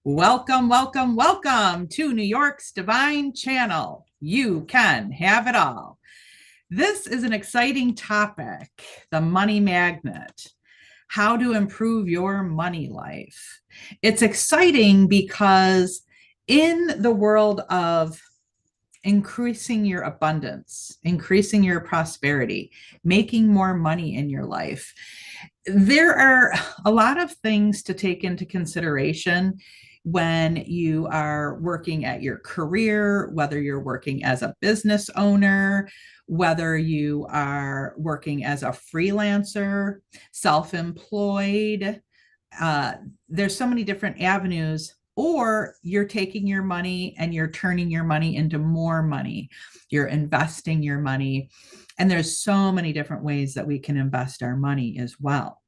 Welcome, welcome, welcome to New York's Divine Channel. You can have it all. This is an exciting topic, the money magnet, how to improve your money life. It's exciting because in the world of increasing your abundance, increasing your prosperity, making more money in your life, there are a lot of things to take into consideration when you are working at your career, whether you're working as a business owner, whether you are working as a freelancer, self-employed. Uh, there's so many different avenues, or you're taking your money and you're turning your money into more money. You're investing your money. And there's so many different ways that we can invest our money as well.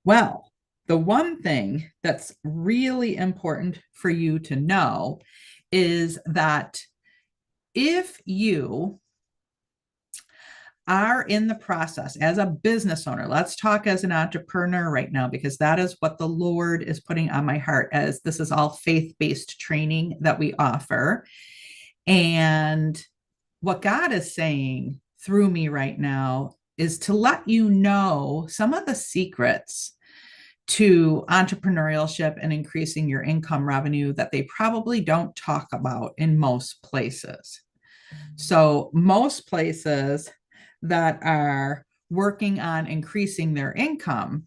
Well, the one thing that's really important for you to know is that if you are in the process as a business owner, let's talk as an entrepreneur right now, because that is what the Lord is putting on my heart, as this is all faith-based training that we offer. And what God is saying through me right now is to let you know some of the secrets to entrepreneurship and increasing your income revenue that they probably don't talk about in most places. So, most places that are working on increasing their income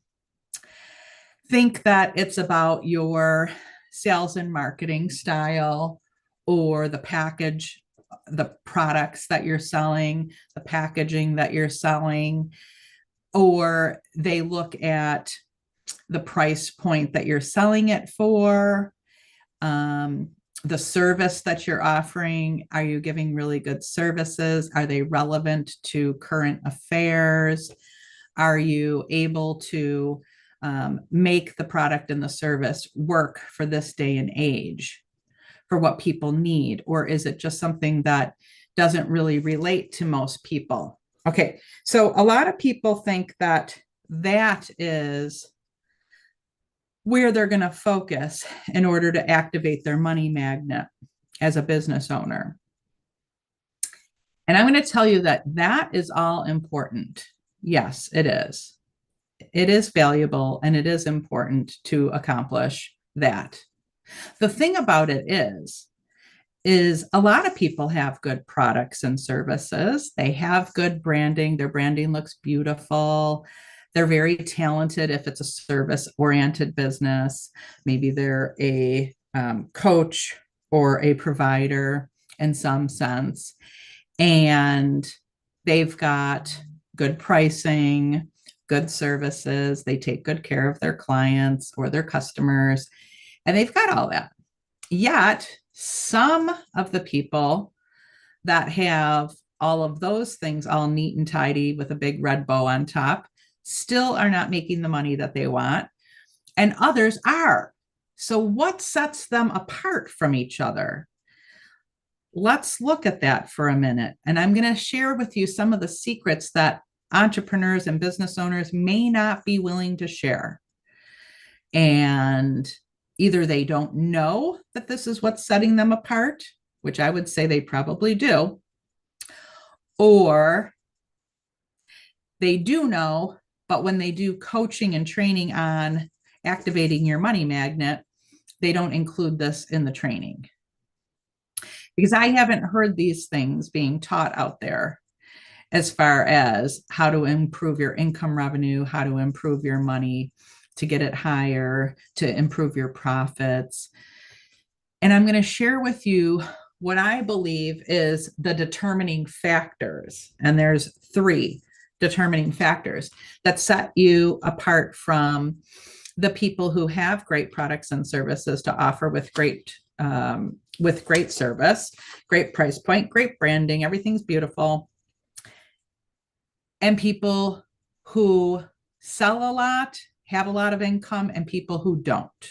think that it's about your sales and marketing style, or the package, the products that you're selling, the packaging that you're selling, or they look at the price point that you're selling it for, um, the service that you're offering. Are you giving really good services? Are they relevant to current affairs? Are you able to make the product and the service work for this day and age, for what people need? Or is it just something that doesn't really relate to most people? Okay, so a lot of people think that that is where they're going to focus in order to activate their money magnet as a business owner. And I'm going to tell you that that is all important. Yes, it is. It is valuable and it is important to accomplish that. The thing about it is a lot of people have good products and services. They have good branding. Their branding looks beautiful. They're very talented if it's a service oriented business. Maybe they're a coach or a provider in some sense. And they've got good pricing, good services. They take good care of their clients or their customers, and they've got all that. Yet, some of the people that have all of those things all neat and tidy with a big red bow on top still are not making the money that they want, and others are. So, what sets them apart from each other? Let's look at that for a minute. And I'm going to share with you some of the secrets that entrepreneurs and business owners may not be willing to share. And either they don't know that this is what's setting them apart, which I would say they probably do, or they do know, but when they do coaching and training on activating your money magnet, they don't include this in the training. Because I haven't heard these things being taught out there as far as how to improve your income revenue, how to improve your money, to get it higher, to improve your profits. And I'm going to share with you what I believe is the determining factors. And there's 3 determining factors that set you apart from the people who have great products and services to offer with great service, great price point, great branding, everything's beautiful, and people who sell a lot, have a lot of income, and people who don't.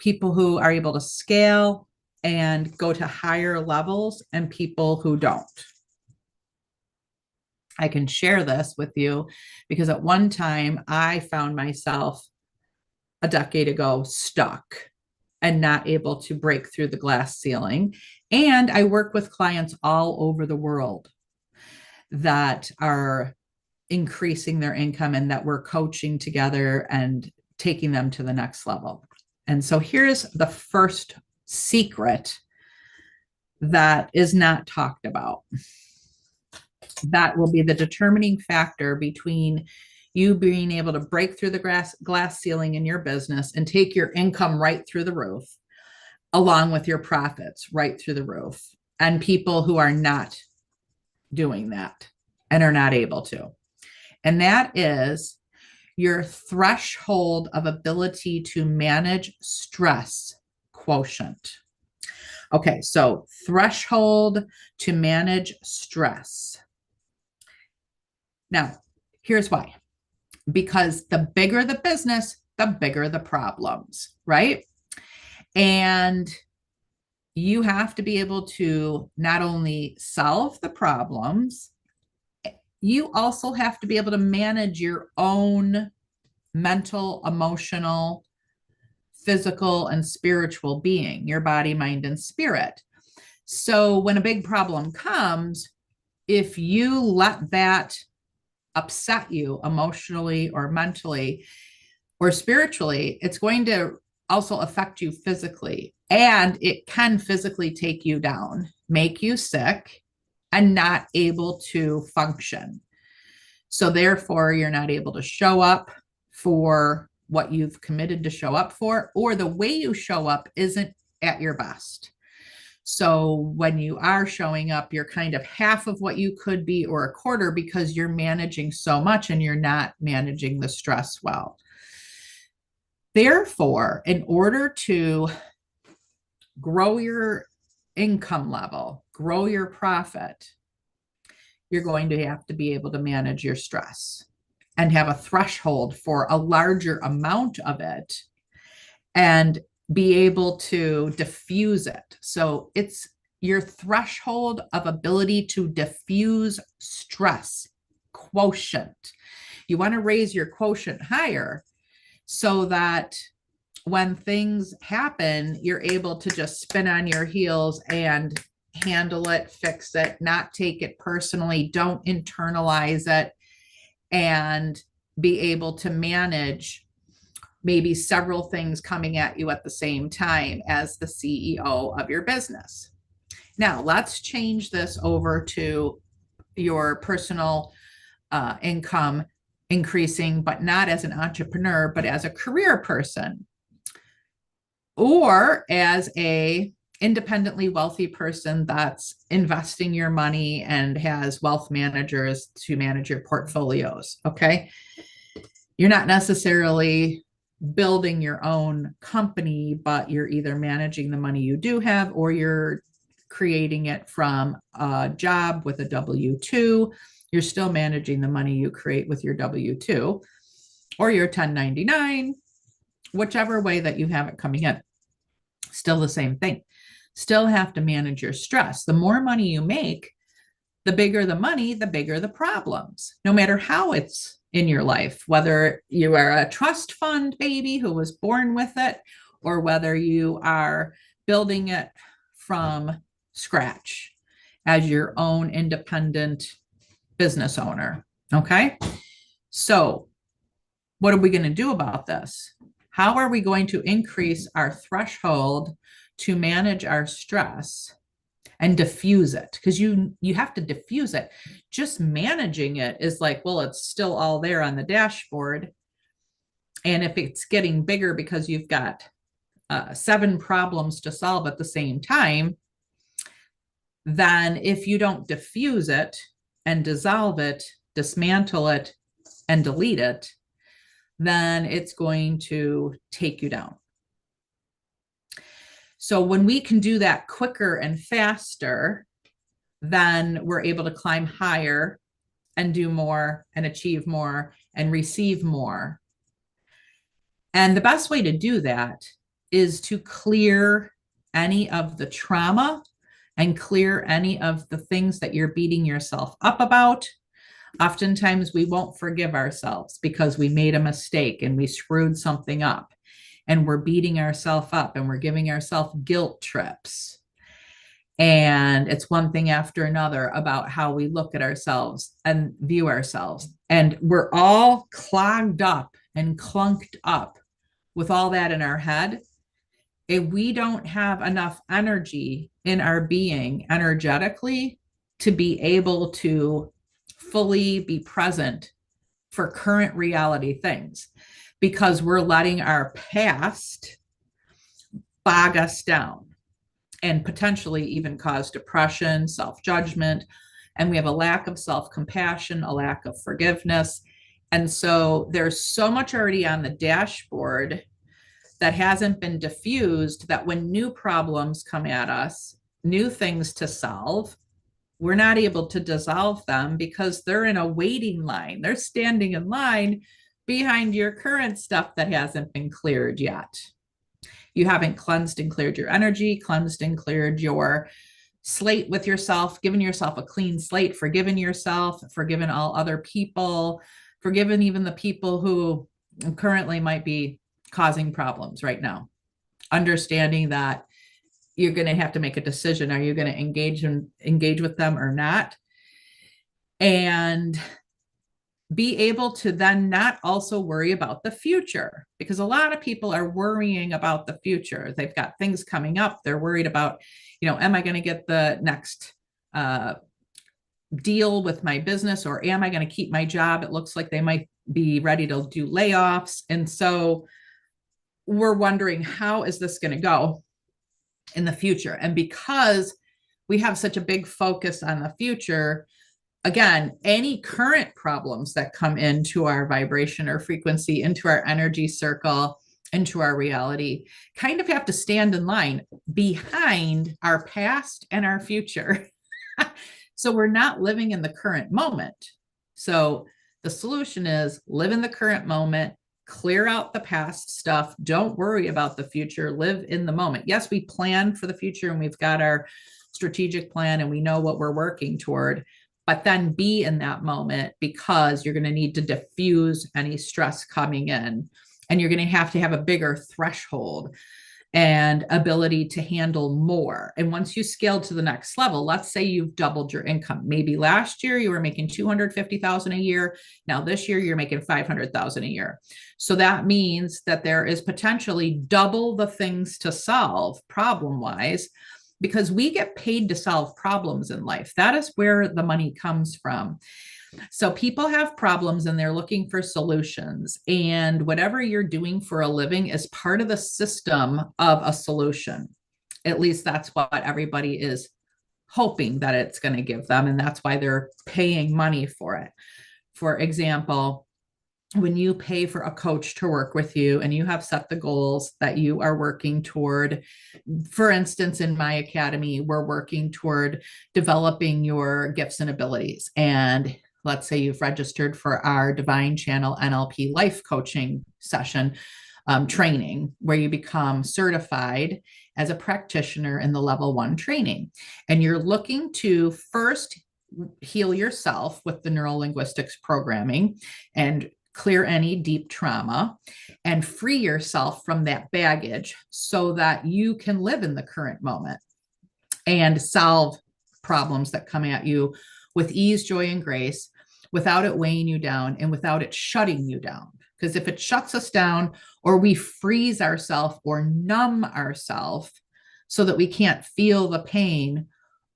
People who are able to scale and go to higher levels, and people who don't. I can share this with you because at one time I found myself a decade ago stuck. and not able to break through the glass ceiling. And I work with clients all over the world that are increasing their income and that we're coaching together and taking them to the next level. And so here's the first secret that is not talked about. That will be the determining factor between you being able to break through the glass ceiling in your business and take your income right through the roof, along with your profits right through the roof, and people who are not doing that and are not able to. And that is your threshold of ability to manage stress quotient. Okay, so threshold to manage stress. Now, here's why. Because the bigger the business, the bigger the problems, right? And you have to be able to not only solve the problems, you also have to be able to manage your own mental, emotional, physical, and spiritual being, your body, mind, and spirit. So when a big problem comes, if you let that upset you emotionally or mentally or spiritually, it's going to also affect you physically. And it can physically take you down, make you sick, and not able to function. So therefore, you're not able to show up for what you've committed to show up for, or the way you show up isn't at your best. So when you are showing up, you're kind of half of what you could be or a quarter because you're managing so much and you're not managing the stress well. Therefore, in order to grow your income level, grow your profit, you're going to have to be able to manage your stress and have a threshold for a larger amount of it and be able to diffuse it. So it's your threshold of ability to diffuse stress quotient. You want to raise your quotient higher so that when things happen, you're able to just spin on your heels and handle it, fix it, not take it personally, don't internalize it, and be able to manage maybe several things coming at you at the same time as the CEO of your business. Now, let's change this over to your personal income increasing, but not as an entrepreneur, but as a career person or as a independently wealthy person that's investing your money and has wealth managers to manage your portfolios. Okay. You're not necessarily building your own company, but you're either managing the money you do have or you're creating it from a job with a W-2. You're still managing the money you create with your W-2 or your 1099, whichever way that you have it coming in. Still the same thing. Still have to manage your stress. The more money you make, the bigger the money, the bigger the problems, no matter how it's in your life, whether you are a trust fund baby who was born with it, or whether you are building it from scratch as your own independent business owner. Okay. So what are we going to do about this? How are we going to increase our threshold to manage our stress and diffuse it? Because you have to diffuse it. Just managing it is like, well, it's still all there on the dashboard. And if it's getting bigger because you've got 7 problems to solve at the same time, then if you don't diffuse it and dissolve it, dismantle it, and delete it, then it's going to take you down. So when we can do that quicker and faster, then we're able to climb higher and do more and achieve more and receive more. And the best way to do that is to clear any of the trauma and clear any of the things that you're beating yourself up about. Oftentimes we won't forgive ourselves because we made a mistake and we screwed something up. and we're beating ourselves up and we're giving ourselves guilt trips. And it's one thing after another about how we look at ourselves and view ourselves. And we're all clogged up and clunked up with all that in our head. If we don't have enough energy in our being energetically to be able to fully be present for current reality things, because we're letting our past bog us down and potentially even cause depression, self-judgment, and we have a lack of self-compassion, a lack of forgiveness. And so there's so much already on the dashboard that hasn't been diffused, that when new problems come at us, new things to solve, we're not able to dissolve them because they're in a waiting line. They're standing in line behind your current stuff that hasn't been cleared yet. You haven't cleansed and cleared your energy, cleansed and cleared your slate with yourself, given yourself a clean slate, forgiven yourself, forgiven all other people, forgiven even the people who currently might be causing problems right now. Understanding that you're going to have to make a decision. Are you going to engage with them or not? And be able to then not also worry about the future, because a lot of people are worrying about the future. They've got things coming up. They're worried about, am I going to get the next deal with my business, or am I going to keep my job? It looks like they might be ready to do layoffs. And so we're wondering, how is this going to go in the future? And because we have such a big focus on the future, again, any current problems that come into our vibration or frequency, into our energy circle, into our reality, kind of have to stand in line behind our past and our future. So we're not living in the current moment. So the solution is live in the current moment, clear out the past stuff. Don't worry about the future. Live in the moment. Yes, we plan for the future and we've got our strategic plan and we know what we're working toward, but then be in that moment, because you're going to need to diffuse any stress coming in, and you're going to have a bigger threshold and ability to handle more. And once you scale to the next level, let's say you've doubled your income. Maybe last year you were making 250,000 a year. Now this year you're making 500,000 a year. So that means that there is potentially double the things to solve problem-wise, because we get paid to solve problems in life. That is where the money comes from. So people have problems and they're looking for solutions. And whatever you're doing for a living is part of the system of a solution. At least that's what everybody is hoping that it's going to give them. And that's why they're paying money for it. For example, when you pay for a coach to work with you and you have set the goals that you are working toward, for instance, in my academy, we're working toward developing your gifts and abilities. And let's say you've registered for our Divine Channel NLP life coaching session training, where you become certified as a practitioner in the level 1 training. And you're looking to first heal yourself with the neurolinguistics programming and clear any deep trauma and free yourself from that baggage so that you can live in the current moment and solve problems that come at you with ease, joy, and grace, without it weighing you down and without it shutting you down. Because if it shuts us down, or we freeze ourselves or numb ourselves so that we can't feel the pain,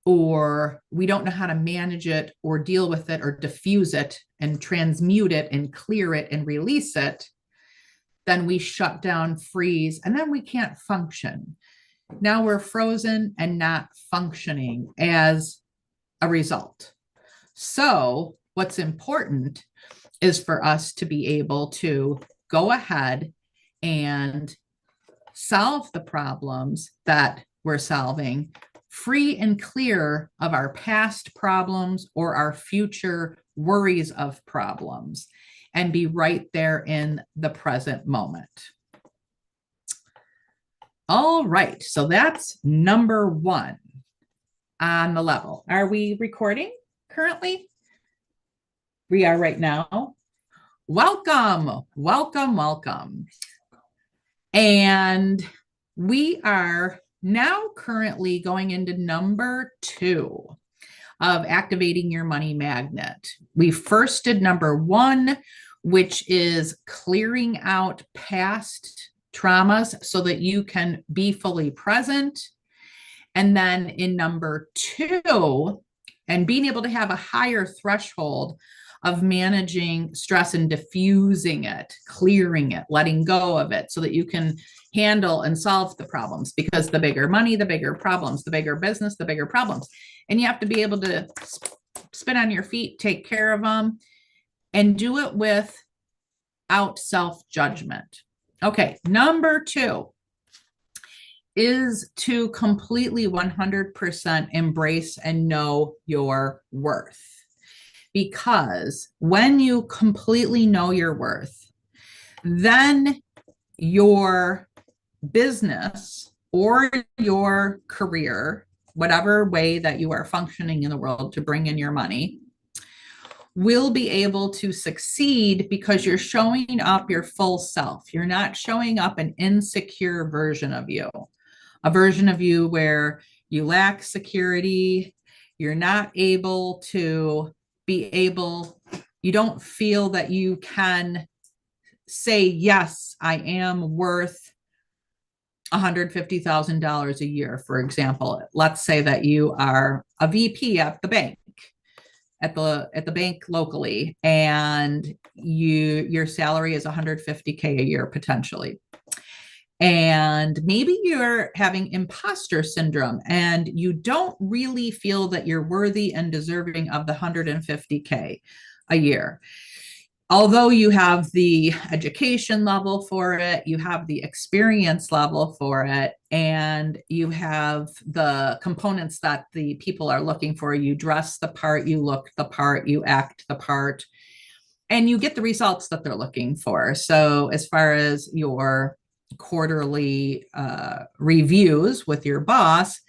or we don't know how to manage it or deal with it or diffuse it and transmute it and clear it and release it, then we shut down, freeze, and then we can't function. Now we're frozen and not functioning as a result. So what's important is for us to be able to go ahead and solve the problems that we're solving, free and clear of our past problems or our future worries of problems, and be right there in the present moment. All right, so that's number 1 on the level. Are we recording currently? We are right now. Welcome, welcome, welcome. And we are now currently going into number 2 of activating your money magnet. We first did number 1, which is clearing out past traumas so that you can be fully present. And then in number 2, and being able to have a higher threshold of managing stress and diffusing it, clearing it, letting go of it so that you can handle and solve the problems, because the bigger money, the bigger problems, the bigger business, the bigger problems. And you have to be able to spin on your feet, take care of them, and do it without self-judgment. Okay, number 2 is to completely 100% embrace and know your worth. Because when you completely know your worth, then your business or your career, whatever way that you are functioning in the world to bring in your money, will be able to succeed because you're showing up your full self. You're not showing up an insecure version of you, a version of you where you lack security, you're not able to you don't feel that you can say, yes, I am worth $150,000 a year, for example. Let's say that you are a VP at the bank, at the bank locally, and your salary is 150K a year potentially. And maybe you're having imposter syndrome and you don't really feel that you're worthy and deserving of the 150K a year. Although you have the education level for it, you have the experience level for it, and you have the components that the people are looking for. You dress the part, you look the part, you act the part, and you get the results that they're looking for. So as far as your quarterly reviews with your boss,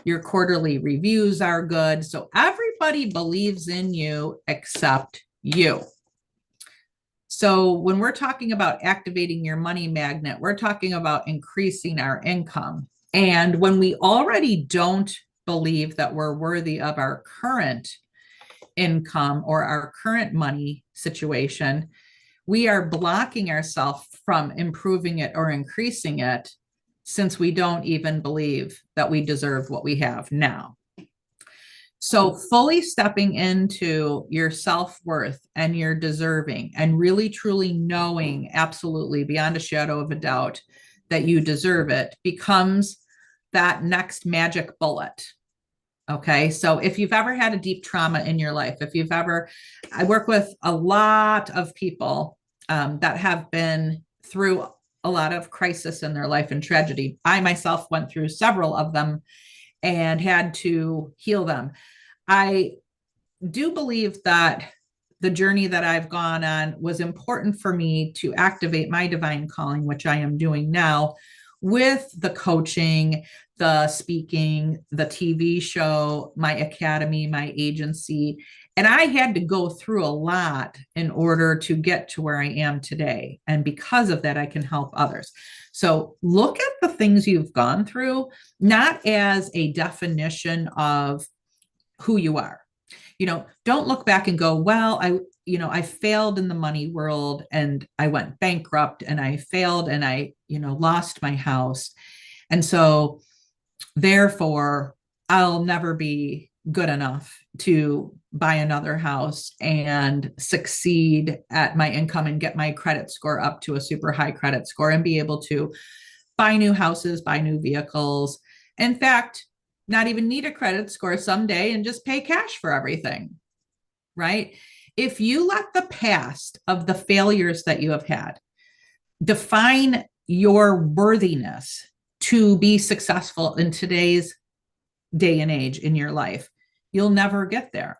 your quarterly reviews are good. So everybody believes in you except you. So when we're talking about activating your money magnet, we're talking about increasing our income. And when we already don't believe that we're worthy of our current income or our current money situation, we are blocking ourselves from improving it or increasing it, since we don't even believe that we deserve what we have now. So fully stepping into your self-worth and your deserving, and really truly knowing absolutely beyond a shadow of a doubt that you deserve it, becomes that next magic bullet. Okay, so if you've ever had a deep trauma in your life, I work with a lot of people that have been through a lot of crisis in their life and tragedy. I myself went through several of them and had to heal them. I do believe that the journey that I've gone on was important for me to activate my divine calling, which I am doing now, with the coaching, the speaking, the TV show, my academy, my agency. And I had to go through a lot in order to get to where I am today. And because of that, I can help others. So look at the things you've gone through, not as a definition of who you are. Don't look back and go, well, I failed in the money world and I went bankrupt and I failed and I, lost my house. And so therefore I'll never be good enough to buy another house and succeed at my income and get my credit score up to a super high credit score and be able to buy new houses, buy new vehicles. In fact, not even need a credit score someday and just pay cash for everything, right? If you let the past of the failures that you have had define your worthiness to be successful in today's day and age in your life, you'll never get there.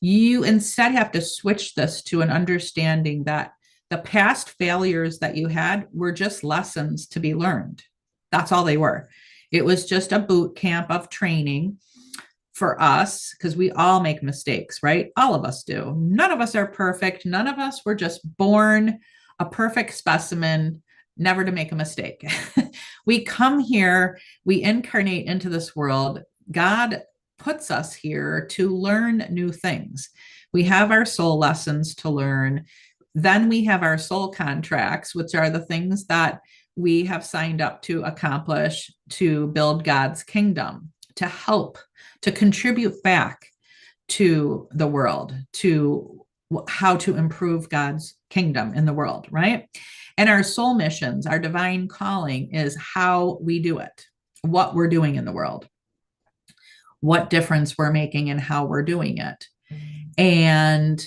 You instead have to switch this to an understanding that the past failures that you had were just lessons to be learned. That's all they were. It was just a boot camp of training for us, because we all make mistakes, right? All of us do. None of us are perfect. None of us were just born a perfect specimen never to make a mistake. We come here, we incarnate into this world. God puts us here to learn new things. We have our soul lessons to learn. Then we have our soul contracts, which are the things that we have signed up to accomplish to build God's kingdom, to help, to contribute back to the world, to how to improve God's kingdom in the world, right? And our soul missions, our divine calling is how we do it, what we're doing in the world, what difference we're making and how we're doing it. And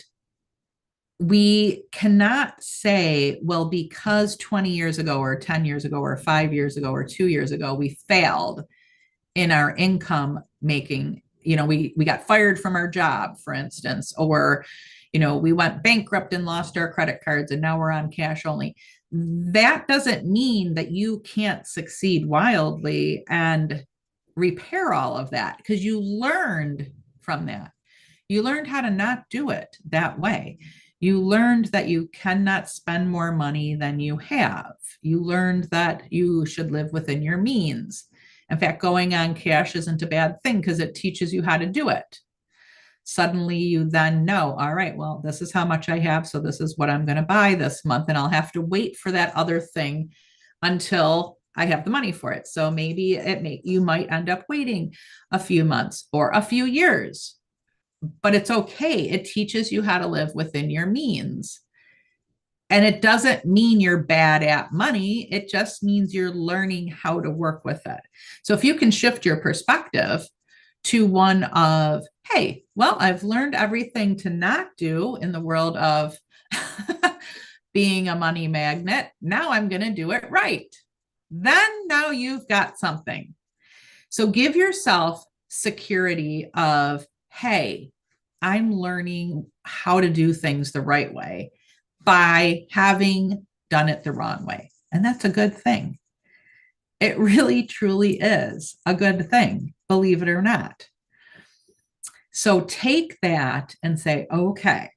we cannot say, well, because 20 years ago or 10 years ago or 5 years ago or 2 years ago, we failed in our income making. We got fired from our job, for instance, or, we went bankrupt and lost our credit cards and now we're on cash only. That doesn't mean that you can't succeed wildly and repair all of that, because you learned from that. You learned how to not do it that way. You learned that you cannot spend more money than you have. You learned that you should live within your means. In fact, going on cash isn't a bad thing because it teaches you how to do it. Suddenly you then know, all right, well, this is how much I have, so this is what I'm going to buy this month, and I'll have to wait for that other thing until I have the money for it. So maybe you might end up waiting a few months or a few years, but it's okay. It teaches you how to live within your means. And it doesn't mean you're bad at money. It just means you're learning how to work with it. So if you can shift your perspective to one of, hey, well, I've learned everything to not do in the world of being a money magnet. Now I'm going to do it right. Then now you've got something. So give yourself security of, hey, I'm learning how to do things the right way by having done it the wrong way. And that's a good thing. It really, truly is a good thing, believe it or not. So take that and say, okay,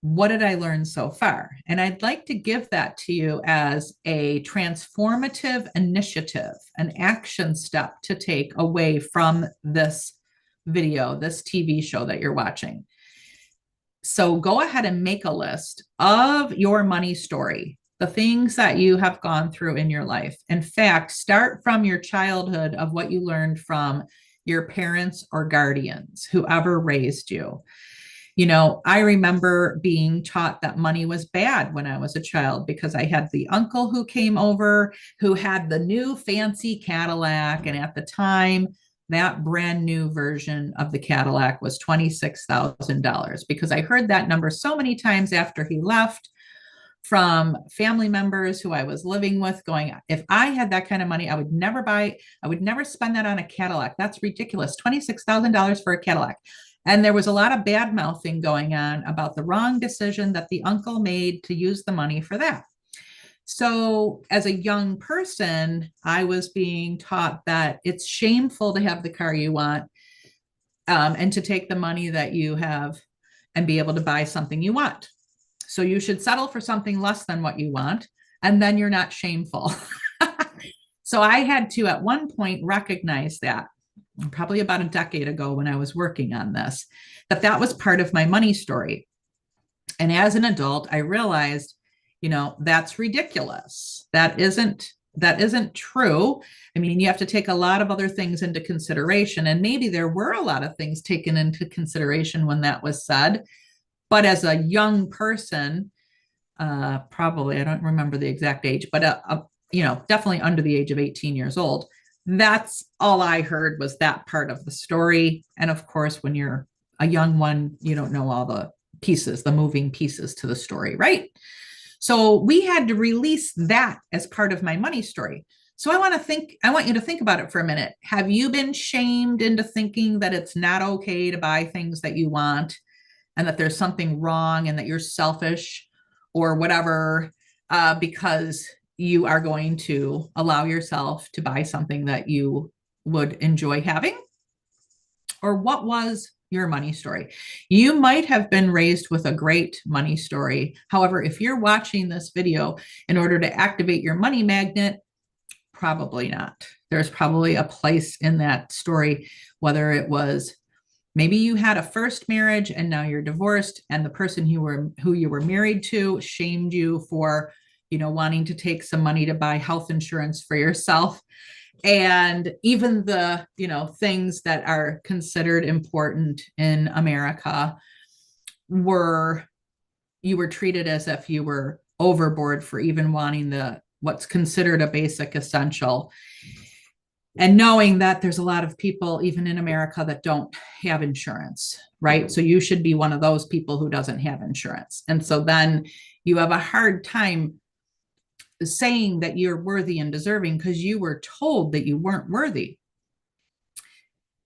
what did I learn so far? And I'd like to give that to you as a transformative initiative, an action step to take away from this video, this TV show that you're watching. So go ahead and make a list of your money story, the things that you have gone through in your life. In fact, start from your childhood of what you learned from your parents or guardians, whoever raised you. I remember being taught that money was bad when I was a child because I had the uncle who came over who had the new fancy Cadillac. And at the time, that brand new version of the Cadillac was $26,000 because I heard that number so many times after he left from family members who I was living with going, if I had that kind of money, I would never spend that on a Cadillac. That's ridiculous. $26,000 for a Cadillac. And there was a lot of bad mouthing going on about the wrong decision that the uncle made to use the money for that. So as a young person, I was being taught that it's shameful to have the car you want and to take the money that you have and be able to buy something you want. So you should settle for something less than what you want, and then you're not shameful. So I had to, at one point, recognize that, probably about a decade ago when I was working on this, that was part of my money story. And as an adult, I realized, that's ridiculous. That isn't true. I mean, you have to take a lot of other things into consideration. And maybe there were a lot of things taken into consideration when that was said. But as a young person, probably, I don't remember the exact age, but, definitely under the age of 18 years old, that's all I heard was that part of the story. And of course, when you're a young one, you don't know all the pieces, the moving pieces to the story, right? So we had to release that as part of my money story. So I want you to think about it for a minute. Have you been shamed into thinking that it's not okay to buy things that you want and that there's something wrong and that you're selfish or whatever, because you are going to allow yourself to buy something that you would enjoy having? Or what was your money story. You might have been raised with a great money story. However, if you're watching this video in order to activate your money magnet, probably not. There's probably a place in that story, whether it was maybe you had a first marriage and now you're divorced, and the person who you were married to shamed you for, wanting to take some money to buy health insurance for yourself. And even the, things that are considered important in America you were treated as if you were overboard for even wanting what's considered a basic essential. And knowing that there's a lot of people, even in America, that don't have insurance, right? So you should be one of those people who doesn't have insurance. And so then you have a hard time saying that you're worthy and deserving because you were told that you weren't worthy.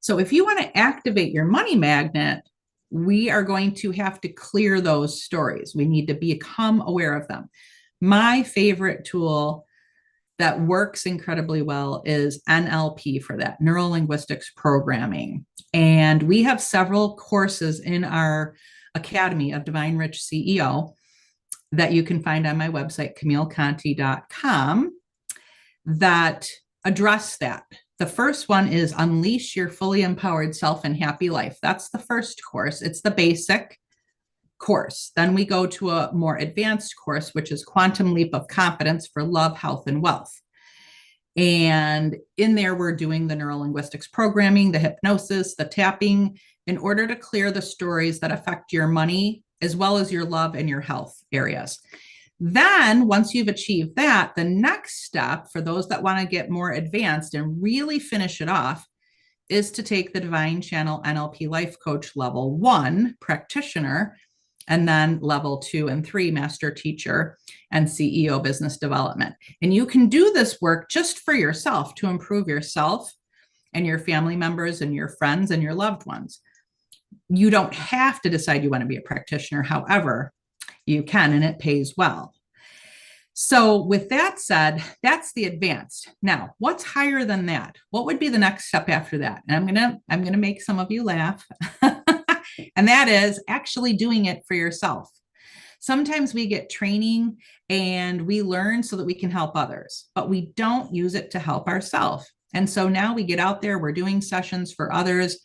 So if you want to activate your money magnet, we are going to have to clear those stories. We need to become aware of them. My favorite tool that works incredibly well is NLP for that, Neuro Linguistics Programming. And we have several courses in our Academy of Divine Rich CEO that you can find on my website, CamilleConti.com, that address that. The first one is Unleash Your Fully Empowered Self and Happy Life. That's the first course. It's the basic course. Then we go to a more advanced course, which is Quantum Leap of Confidence for Love, Health, and Wealth. And in there, we're doing the neurolinguistics programming, the hypnosis, the tapping, in order to clear the stories that affect your money, as well as your love and your health areas. Then once you've achieved that, the next step for those that want to get more advanced and really finish it off is to take the Divine Channel NLP Life Coach Level 1 practitioner, and then level 2 and 3 master teacher and CEO business development. And you can do this work just for yourself to improve yourself and your family members and your friends and your loved ones. You don't have to decide you want to be a practitioner. However, you can, and it pays well. So with that said, that's the advanced. Now, what's higher than that? What would be the next step after that? And I'm going to make some of you laugh. And that is actually doing it for yourself. Sometimes we get training and we learn so that we can help others, but we don't use it to help ourselves. And so now we get out there, we're doing sessions for others.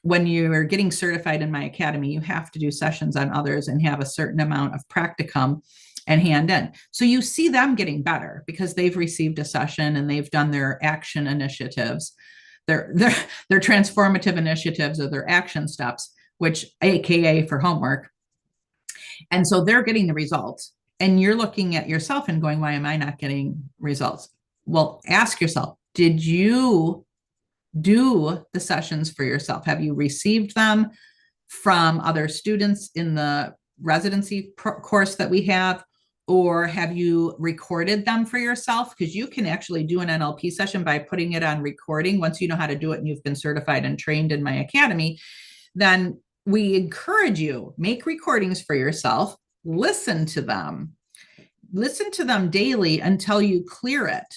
When you're getting certified in my academy, you have to do sessions on others and have a certain amount of practicum and hand in. So you see them getting better because they've received a session and they've done their action initiatives, their transformative initiatives or their action steps, which AKA for homework. And so they're getting the results. And you're looking at yourself and going, why am I not getting results? Well, ask yourself, did you do the sessions for yourself? Have you received them from other students in the residency course that we have? Or have you recorded them for yourself? Because you can actually do an NLP session by putting it on recording. Once you know how to do it and you've been certified and trained in my academy, then we encourage you, make recordings for yourself, listen to them daily until you clear it.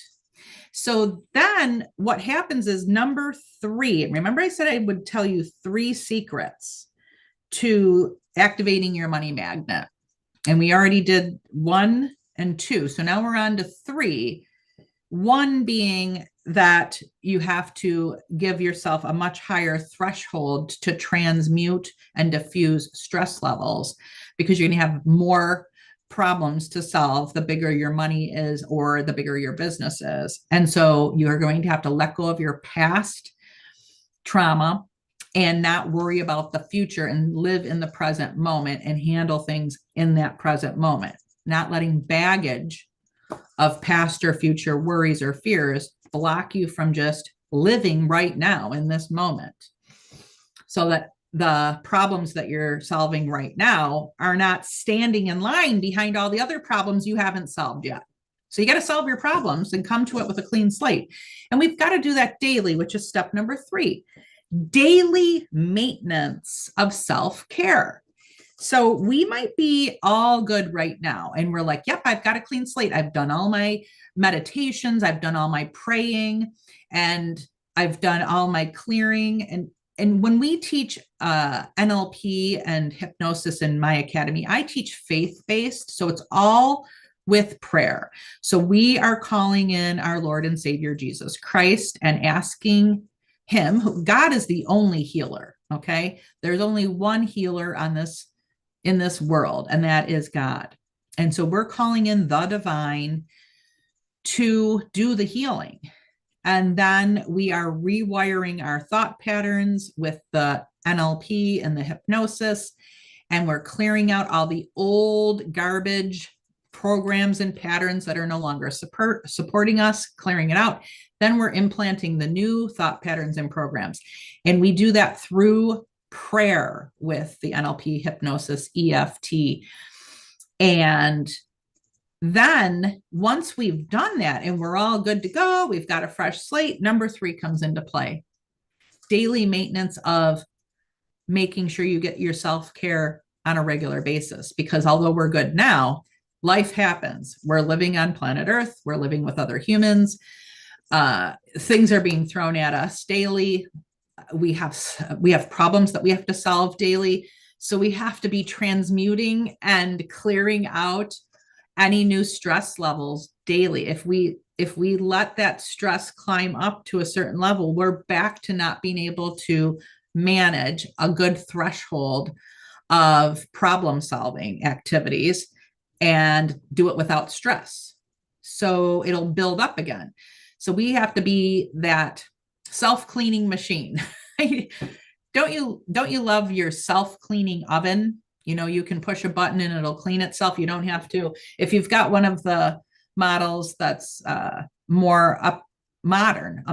So then what happens is number 3, remember I said I would tell you 3 secrets to activating your money magnet. And we already did 1 and 2. So now we're on to 3. 1 being that you have to give yourself a much higher threshold to transmute and diffuse stress levels, because you're going to have more problems to solve the bigger your money is or the bigger your business is. And so you're going to have to let go of your past trauma and not worry about the future and live in the present moment and handle things in that present moment, not letting baggage of past or future worries or fears block you from just living right now in this moment, so that the problems that you're solving right now are not standing in line behind all the other problems you haven't solved yet. So you got to solve your problems and come to it with a clean slate. And we've got to do that daily, which is step number 3, daily maintenance of self-care. So we might be all good right now. And we're like, yep, I've got a clean slate. I've done all my meditations. I've done all my praying, and I've done all my clearing. and when we teach NLP and hypnosis in my academy, I teach faith-based. So it's all with prayer. So we are calling in our Lord and Savior Jesus Christ and asking him. God is the only healer. Okay. There's only one healer in this world, and that is God. And so we're calling in the divine to do the healing. And then we are rewiring our thought patterns with the NLP and the hypnosis. And we're clearing out all the old garbage programs and patterns that are no longer supporting us, clearing it out. Then we're implanting the new thought patterns and programs. And we do that through prayer with the NLP, hypnosis, EFT. And then once we've done that and we're all good to go, we've got a fresh slate, number 3 comes into play. Daily maintenance of making sure you get your self-care on a regular basis, because although we're good now, life happens. We're living on planet Earth. We're living with other humans. Things are being thrown at us daily. We have problems that we have to solve daily. So we have to be transmuting and clearing out any new stress levels daily. If we let that stress climb up to a certain level, we're back to not being able to manage a good threshold of problem solving activities and do it without stress. So it'll build up again. So we have to be that self-cleaning machine. Don't you love your self-cleaning oven? You know, you can push a button and it'll clean itself. You don't have to. If you've got one of the models that's more modern,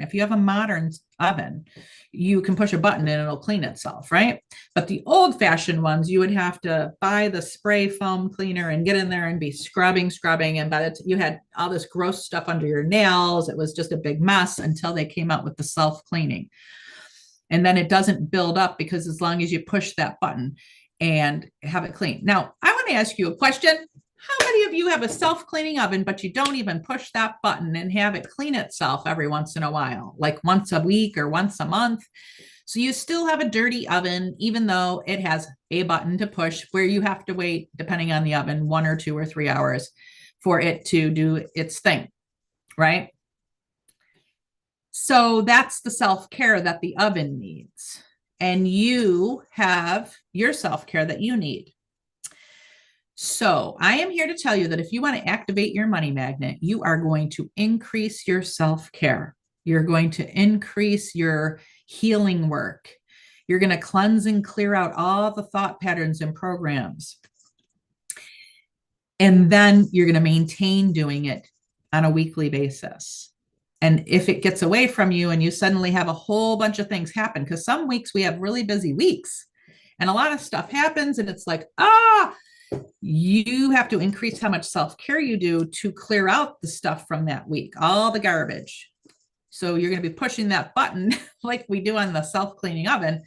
if you have a modern oven, you can push a button and it'll clean itself, right? But the old-fashioned ones, you would have to buy the spray foam cleaner and get in there and be scrubbing, and by the you had all this gross stuff under your nails. It was just a big mess until they came out with the self-cleaning. And then it doesn't build up, because as long as you push that button and have it clean. Now, I want to ask you a question. How many of you have a self-cleaning oven, but you don't even push that button and have it clean itself every once in a while, like once a week or once a month? So you still have a dirty oven, even though it has a button to push, where you have to wait, depending on the oven, 1 or 2 or 3 hours for it to do its thing, right? So that's the self-care that the oven needs. And you have your self-care that you need. So I am here to tell you that if you want to activate your money magnet, you are going to increase your self-care. You're going to increase your healing work. You're going to cleanse and clear out all the thought patterns and programs. And then you're going to maintain doing it on a weekly basis. And if it gets away from you and you suddenly have a whole bunch of things happen, because some weeks we have really busy weeks and a lot of stuff happens and it's like, you have to increase how much self-care you do to clear out the stuff from that week, all the garbage. So you're going to be pushing that button like we do on the self-cleaning oven.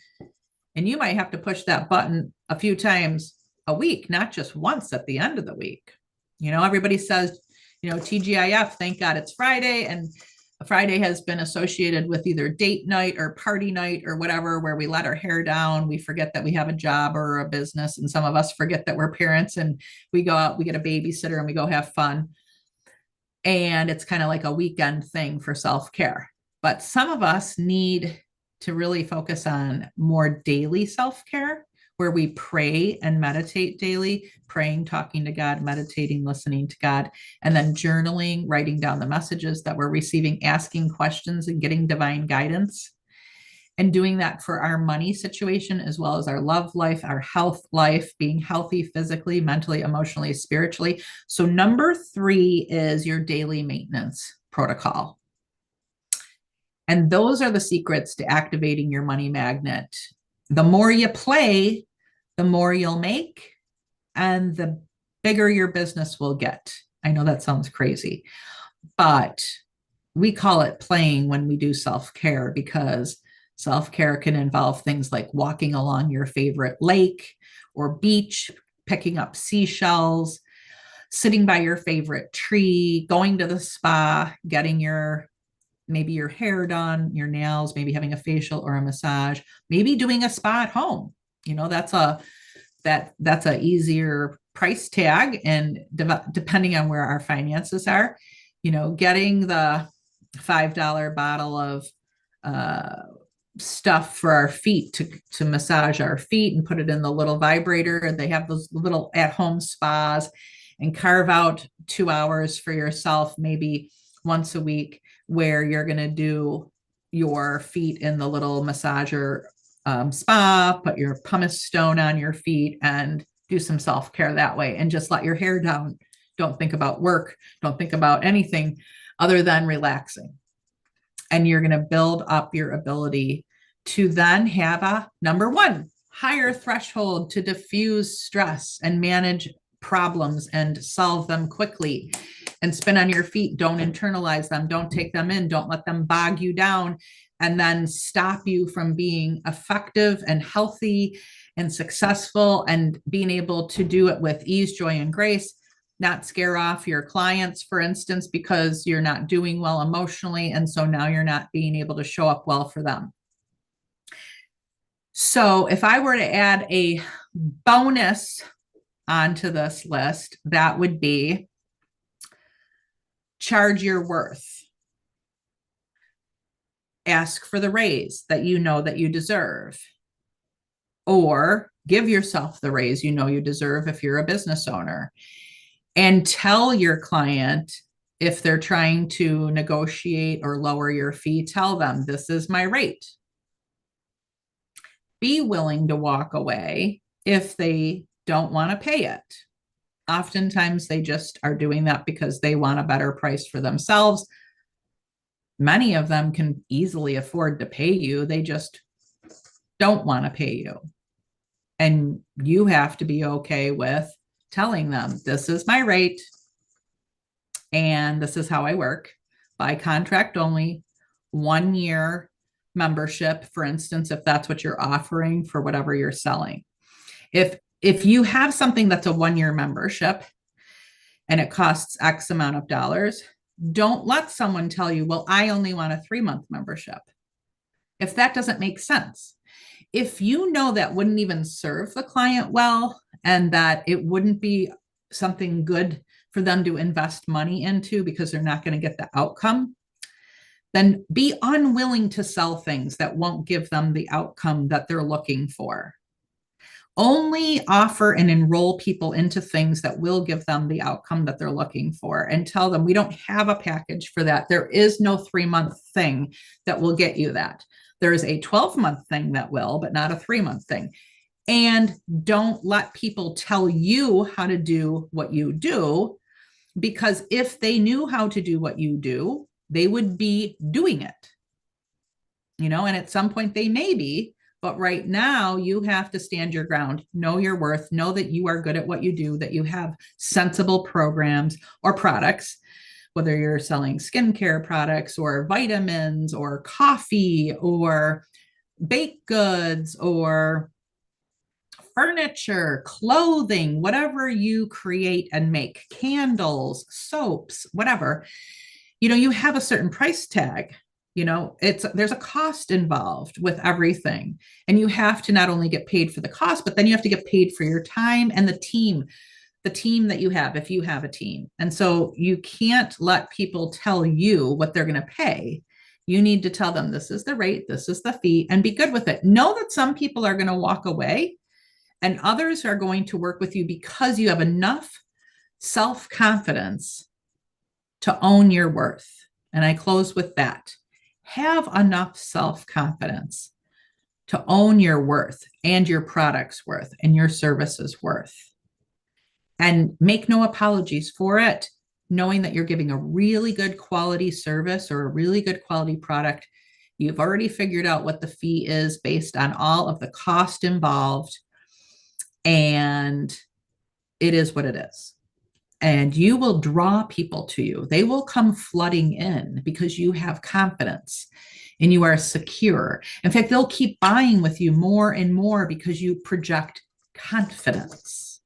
And you might have to push that button a few times a week, not just once at the end of the week. You know, everybody says, you know, TGIF, thank God it's Friday. And Friday has been associated with either date night or party night or whatever, where we let our hair down. We forget that we have a job or a business. And some of us forget that we're parents and we go out, we get a babysitter and we go have fun. And it's kind of like a weekend thing for self-care. But some of us need to really focus on more daily self-care, where we pray and meditate daily, praying, talking to God, meditating, listening to God, and then journaling, writing down the messages that we're receiving, asking questions and getting divine guidance, and doing that for our money situation, as well as our love life, our health life, being healthy physically, mentally, emotionally, spiritually. So number 3 is your daily maintenance protocol. And those are the secrets to activating your money magnet. The more you play, the more you'll make, and the bigger your business will get. I know that sounds crazy, but we call it playing when we do self-care, because self-care can involve things like walking along your favorite lake or beach, picking up seashells, sitting by your favorite tree, going to the spa, getting your maybe your hair done, your nails, maybe having a facial or a massage, maybe doing a spa at home. That's a easier price tag, and depending on where our finances are, getting the $5 bottle of uh, stuff for our feet to massage our feet and put it in the little vibrator. And they have those little at-home spas, and carve out 2 hours for yourself, maybe once a week, where you're going to do your feet in the little massager spa, put your pumice stone on your feet, and do some self-care that way, and just let your hair down. Don't think about work. Don't think about anything other than relaxing. And you're going to build up your ability to then have a number one, higher threshold to diffuse stress and manage problems and solve them quickly and spin on your feet. Don't internalize them. Don't take them in. Don't let them bog you down and then stop you from being effective and healthy and successful and being able to do it with ease, joy, and grace. Not scare off your clients, for instance, because you're not doing well emotionally. And so now you're not being able to show up well for them. So if I were to add a bonus onto this list, that would be charge your worth. Ask for the raise that you know that you deserve, or give yourself the raise you know you deserve if you're a business owner. And tell your client, if they're trying to negotiate or lower your fee, tell them, this is my rate. Be willing to walk away if they don't want to pay it. Oftentimes they just are doing that because they want a better price for themselves. Many of them can easily afford to pay you. They just don't want to pay you. And you have to be okay with telling them, this is my rate and this is how I work. By contract only, 1 year membership, for instance, if that's what you're offering for whatever you're selling. If you have something that's a 1 year membership and it costs X amount of dollars, don't let someone tell you, well, I only want a 3-month membership. If that doesn't make sense. If you know that wouldn't even serve the client well, and that it wouldn't be something good for them to invest money into because they're not going to get the outcome, then be unwilling to sell things that won't give them the outcome that they're looking for. Only offer and enroll people into things that will give them the outcome that they're looking for, and tell them, we don't have a package for that. There is no 3-month thing that will get you that. There is a 12-month thing that will, but not a 3-month thing. And don't let people tell you how to do what you do, because if they knew how to do what you do, they would be doing it. And at some point they may be, but right now you have to stand your ground, know your worth, know that you are good at what you do, that you have sensible programs or products, whether you're selling skincare products or vitamins or coffee or baked goods or furniture, clothing, whatever you create and make, candles, soaps, whatever, you have a certain price tag. There's a cost involved with everything. And you have to not only get paid for the cost, but then you have to get paid for your time and the team that you have, if you have a team. And so you can't let people tell you what they're going to pay. You need to tell them, this is the rate, this is the fee, and be good with it. Know that some people are going to walk away and others are going to work with you because you have enough self-confidence to own your worth. And I close with that. Have enough self-confidence to own your worth and your product's worth and your service's worth. And make no apologies for it, knowing that you're giving a really good quality service or a really good quality product. You've already figured out what the fee is based on all of the cost involved. And it is what it is. And you will draw people to you. They will come flooding in because you have confidence and you are secure. In fact, they'll keep buying with you more and more because you project confidence.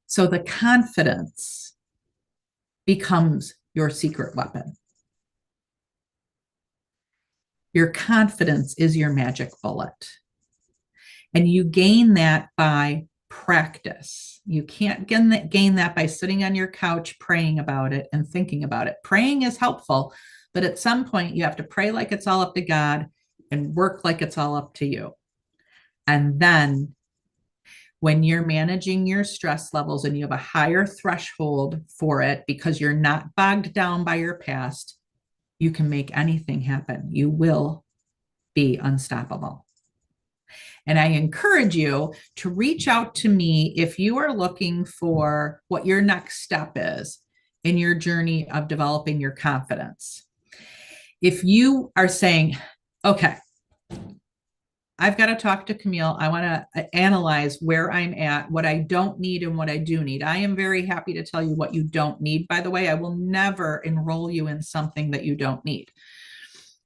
So the confidence becomes your secret weapon. Your confidence is your magic bullet. And you gain that by practice. You can't gain that by sitting on your couch praying about it and thinking about it. Praying is helpful, but at some point you have to pray like it's all up to God and work like it's all up to you. And then when you're managing your stress levels and you have a higher threshold for it because you're not bogged down by your past, you can make anything happen. You will be unstoppable. And I encourage you to reach out to me if you are looking for what your next step is in your journey of developing your confidence. If you are saying, okay, I've got to talk to Camille. I want to analyze where I'm at, what I don't need and what I do need. I am very happy to tell you what you don't need. By the way, I will never enroll you in something that you don't need.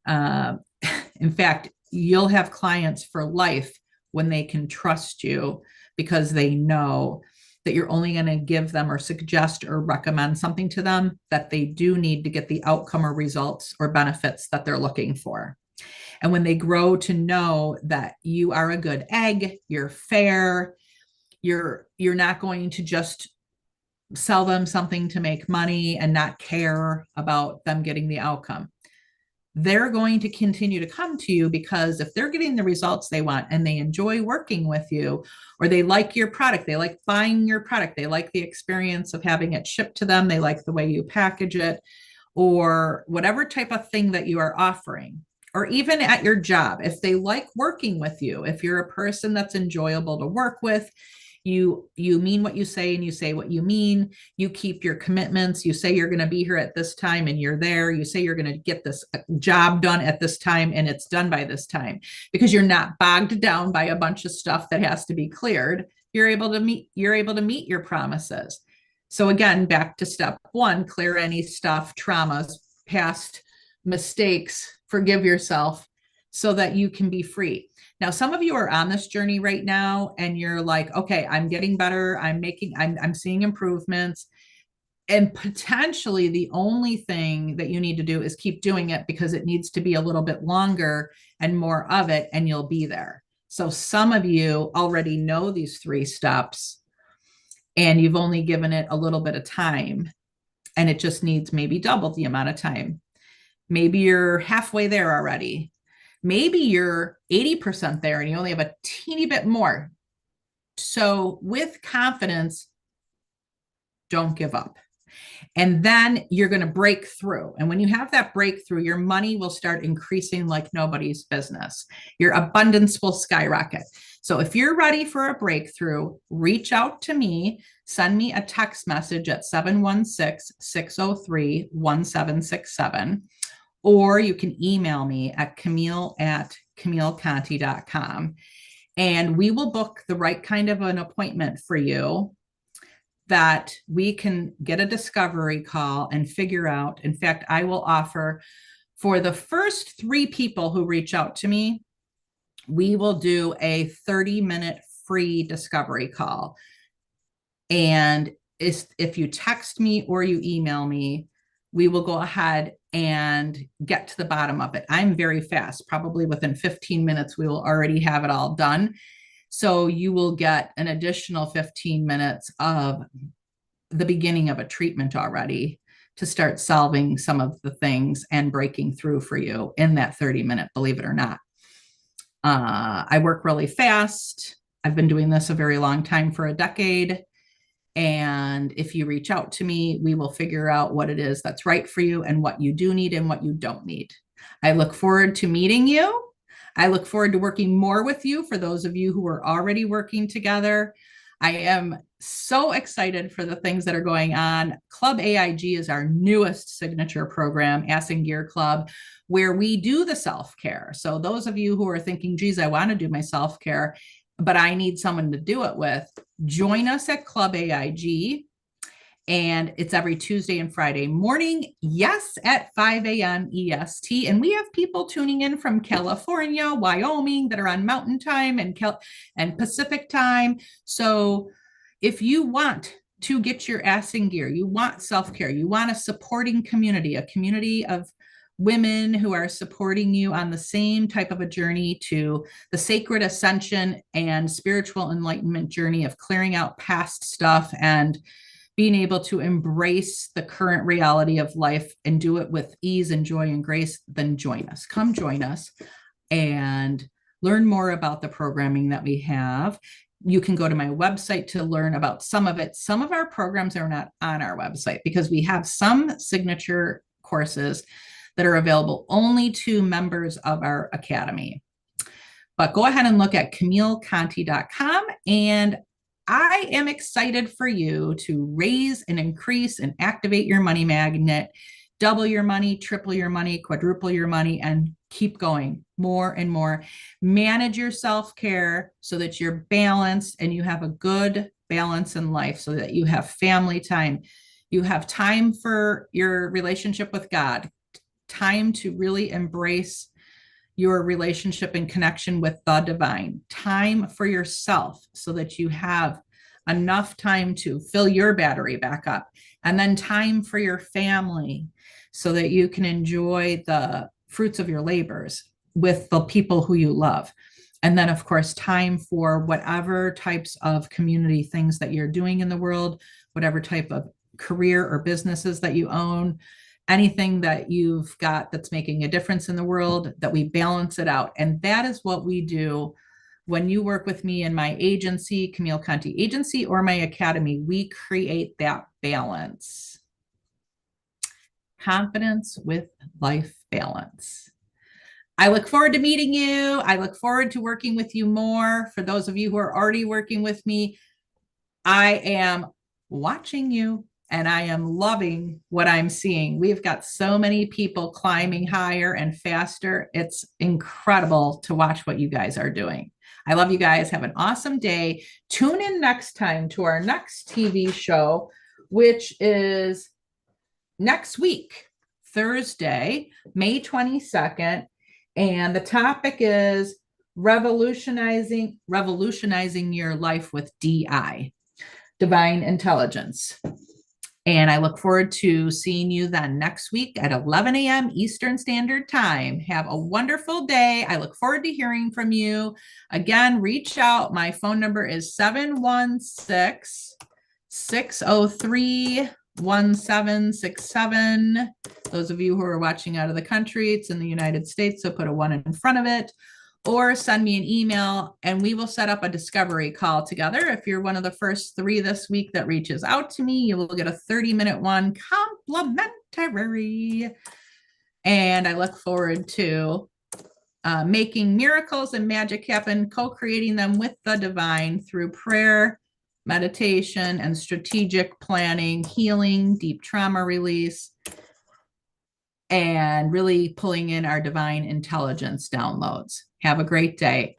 In fact, you'll have clients for life when they can trust you because they know that you're only going to give them or suggest or recommend something to them that they do need to get the outcome or results or benefits that they're looking for. And when they grow to know that you are a good egg, you're fair, you're not going to just sell them something to make money and not care about them getting the outcome, they're going to continue to come to you because if they're getting the results they want and they enjoy working with you, or they like your product, they like buying your product, they like the experience of having it shipped to them, they like the way you package it, or whatever type of thing that you are offering, or even at your job, if they like working with you, if you're a person that's enjoyable to work with, you mean what you say and you say what you mean, you keep your commitments, you say you're going to be here at this time and you're there, you say you're going to get this job done at this time and it's done by this time, because you're not bogged down by a bunch of stuff that has to be cleared. You're able to meet your promises. So again, back to step one, clear any stuff, traumas, past mistakes, forgive yourself so that you can be free. Now, some of you are on this journey right now and you're like, okay, I'm getting better. I'm seeing improvements. And potentially the only thing that you need to do is keep doing it because it needs to be a little bit longer and more of it, and you'll be there. So some of you already know these 3 steps and you've only given it a little bit of time and it just needs maybe double the amount of time. Maybe you're halfway there already. Maybe you're 80% there and you only have a teeny bit more. So with confidence, don't give up. And then you're going to break through. And when you have that breakthrough, your money will start increasing like nobody's business. Your abundance will skyrocket. So if you're ready for a breakthrough, reach out to me. Send me a text message at 716-603-1767. Or you can email me at camille@camilleconti.com. And we will book the right kind of an appointment for you that we can get a discovery call and figure out. In fact, I will offer for the first 3 people who reach out to me, we will do a 30-minute free discovery call. And if you text me or you email me, we will go ahead and get to the bottom of it. I'm very fast. Probably within 15 minutes, we will already have it all done. So you will get an additional 15 minutes of the beginning of a treatment already to start solving some of the things and breaking through for you in that 30-minute, believe it or not. I work really fast. I've been doing this a very long time, for a decade. And if you reach out to me, we will figure out what it is that's right for you and what you do need and what you don't need. I look forward to meeting you. I look forward to working more with you for those of you who are already working together. I am so excited for the things that are going on. Club AIG is our newest signature program, Ass and Gear Club, where we do the self-care. So those of you who are thinking, geez, I want to do my self-care, but I need someone to do it with, join us at Club AIG. And it's every Tuesday and Friday morning, yes, at 5 a.m. EST. And we have people tuning in from California, Wyoming, that are on Mountain Time and Pacific Time. So if you want to get your ass in gear, you want self-care, you want a supporting community, a community of women who are supporting you on the same type of a journey to the sacred ascension and spiritual enlightenment journey of clearing out past stuff and being able to embrace the current reality of life and do it with ease and joy and grace, then join us. Come join us and learn more about the programming that we have. You can go to my website to learn about some of it. Some of our programs are not on our website because we have some signature courses that are available only to members of our academy. But go ahead and look at CamilleConti.com, and I am excited for you to raise and increase and activate your money magnet, double your money, triple your money, quadruple your money, and keep going more and more. Manage your self-care so that you're balanced and you have a good balance in life, so that you have family time. You have time for your relationship with God, time to really embrace your relationship and connection with the divine, time for yourself so that you have enough time to fill your battery back up, and then time for your family so that you can enjoy the fruits of your labors with the people who you love. And then, of course, time for whatever types of community things that you're doing in the world, whatever type of career or businesses that you own, anything that you've got that's making a difference in the world, that we balance it out. And that is what we do when you work with me in my agency, Camille Conti Agency, or my academy. We create that balance. Confidence with life balance. I look forward to meeting you. I look forward to working with you more. For those of you who are already working with me, I am watching you and I am loving what I'm seeing. We've got so many people climbing higher and faster. It's incredible to watch what you guys are doing. I love you guys. Have an awesome day. Tune in next time to our next TV show, which is next week, Thursday, May 22nd. And the topic is revolutionizing your life with DI, divine intelligence. And I look forward to seeing you then next week at 11 a.m. Eastern Standard Time. Have a wonderful day. I look forward to hearing from you. Again, reach out. My phone number is 716-603-1767. Those of you who are watching out of the country, it's in the United States, so put a 1 in front of it. Or send me an email and we will set up a discovery call together. If you're one of the first 3 this week that reaches out to me, you will get a 30-minute one complimentary. And I look forward to making miracles and magic happen, co-creating them with the divine through prayer, meditation, and strategic planning, healing, deep trauma release, and really pulling in our divine intelligence downloads. Have a great day.